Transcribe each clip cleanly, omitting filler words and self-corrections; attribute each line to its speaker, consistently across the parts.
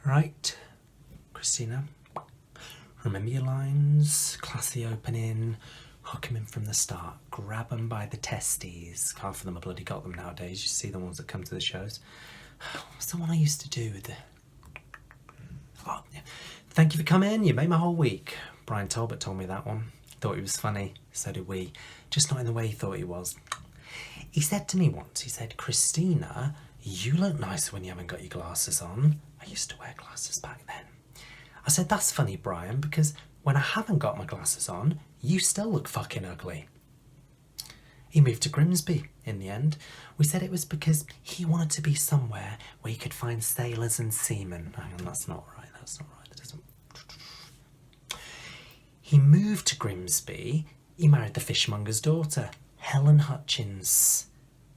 Speaker 1: Right, Christina, remember your lines, classy opening, hook 'em in from the start, grab 'em by the testes. Half of them have bloody got them nowadays, you see the ones that come to the shows. What's the one I used to do with the... Oh, yeah. Thank you for coming, you made my whole week. Brian Talbot told me that one. Thought he was funny, so did we. Just not in the way he thought he was. He said to me once, he said, Christina, you look nicer when you haven't got your glasses on. I used to wear glasses back then. I said, that's funny, Brian, because when I haven't got my glasses on, you still look fucking ugly. He moved to Grimsby in the end. We said it was because he wanted to be somewhere where he could find sailors and seamen. Hang on, that's not right, that's not right. That doesn't... He moved to Grimsby. He married the fishmonger's daughter, Helen Hutchins.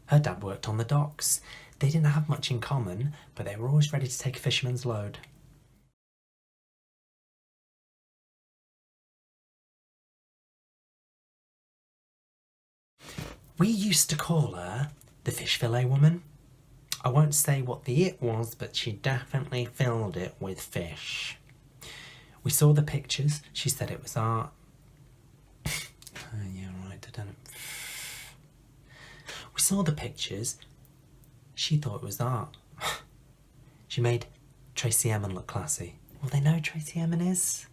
Speaker 1: Her dad worked on the docks. They didn't have much in common, but they were always ready to take a fisherman's load. We used to call her the fish fillet woman. I won't say what the it was, but she definitely filled it with fish. We saw the pictures. She said it was art. Yeah, right, I don't know. We saw the pictures. She thought it was art. She made Tracey Emin look classy. Well, they know who Tracey Emin is.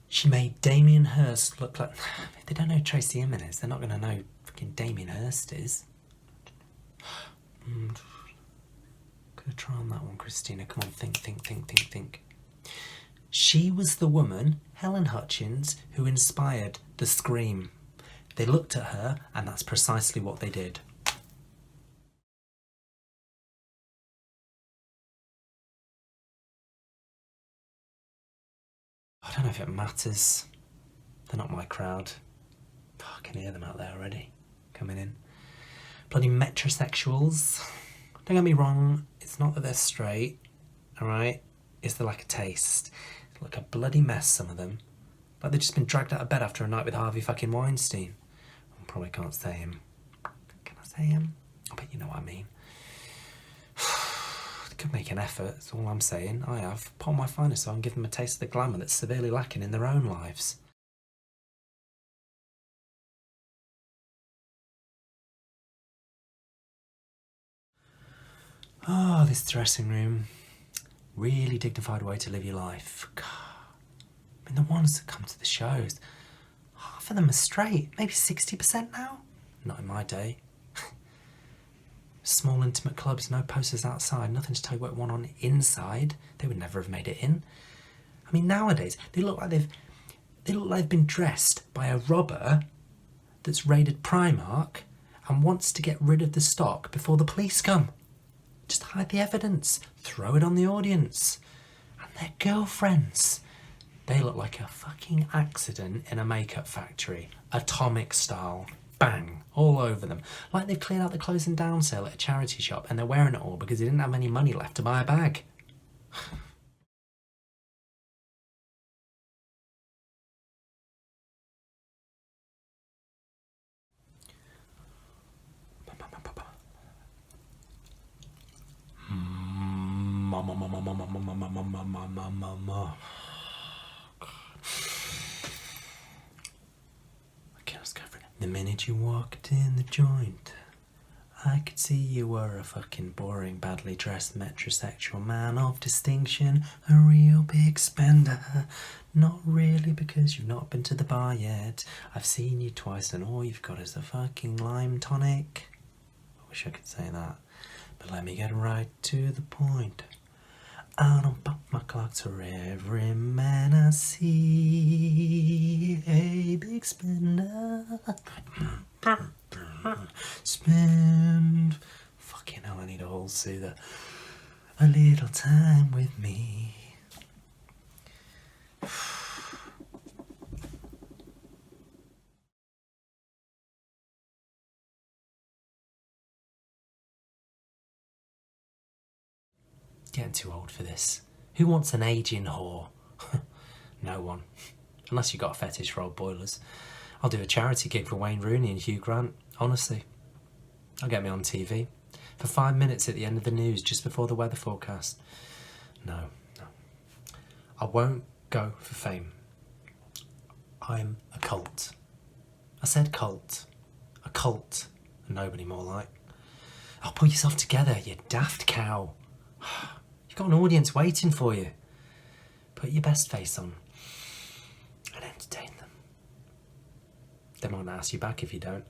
Speaker 1: She made Damien Hirst look like... If they don't know who Tracey Emin is, they're not going to know who fucking Damien Hirst is. Gonna try on that one, Christina. Come on, think. She was the woman, Helen Hutchins, who inspired the Scream. They looked at her, and that's precisely what they did. I don't know if it matters. They're not my crowd. Oh, I can hear them out there already, coming in. Bloody metrosexuals. Don't get me wrong, it's not that they're straight, alright? It's the lack of taste. They look a bloody mess, some of them. Like they've just been dragged out of bed after a night with Harvey fucking Weinstein. I probably can't say him. Can I say him? But you know what I mean. They could make an effort, that's all I'm saying. I have. Put on my finest on and give them a taste of the glamour that's severely lacking in their own lives. Oh, this dressing room. Really dignified way to live your life. God. I mean, the ones that come to the shows, half of them are straight. Maybe 60% now? Not in my day. Small intimate clubs, no posters outside, nothing to tell you what went on inside. They would never have made it in. I mean, nowadays, they look like they've been dressed by a robber that's raided Primark and wants to get rid of the stock before the police come. Just hide the evidence, throw it on the audience. And their girlfriends. They look like a fucking accident in a makeup factory. Atomic style. Bang. All over them. Like they've cleared out the closing down sale at a charity shop and they're wearing it all because they didn't have any money left to buy a bag. Okay, let's go for it. The minute you walked in the joint, I could see you were a fucking boring, badly dressed metrosexual man of distinction, a real big spender. Not really, because you've not been to the bar yet. I've seen you twice and all you've got is a fucking lime tonic. I wish I could say that. But let me get right to the point. I don't pop my clock to every man I see. A big spender. Spend. Fucking hell, I need a Halls Soother. A little time with me. Getting too old for this. Who wants an aging whore? No one. Unless you've got a fetish for old boilers. I'll do a charity gig for Wayne Rooney and Hugh Grant, honestly. I'll get me on TV. For 5 minutes at the end of the news, just before the weather forecast. No. I won't go for fame. I'm a cult. I said cult. A cult. And nobody more like. Oh, pull yourself together, you daft cow. You've got an audience waiting for you. Put your best face on and entertain them. They might not ask you back if you don't.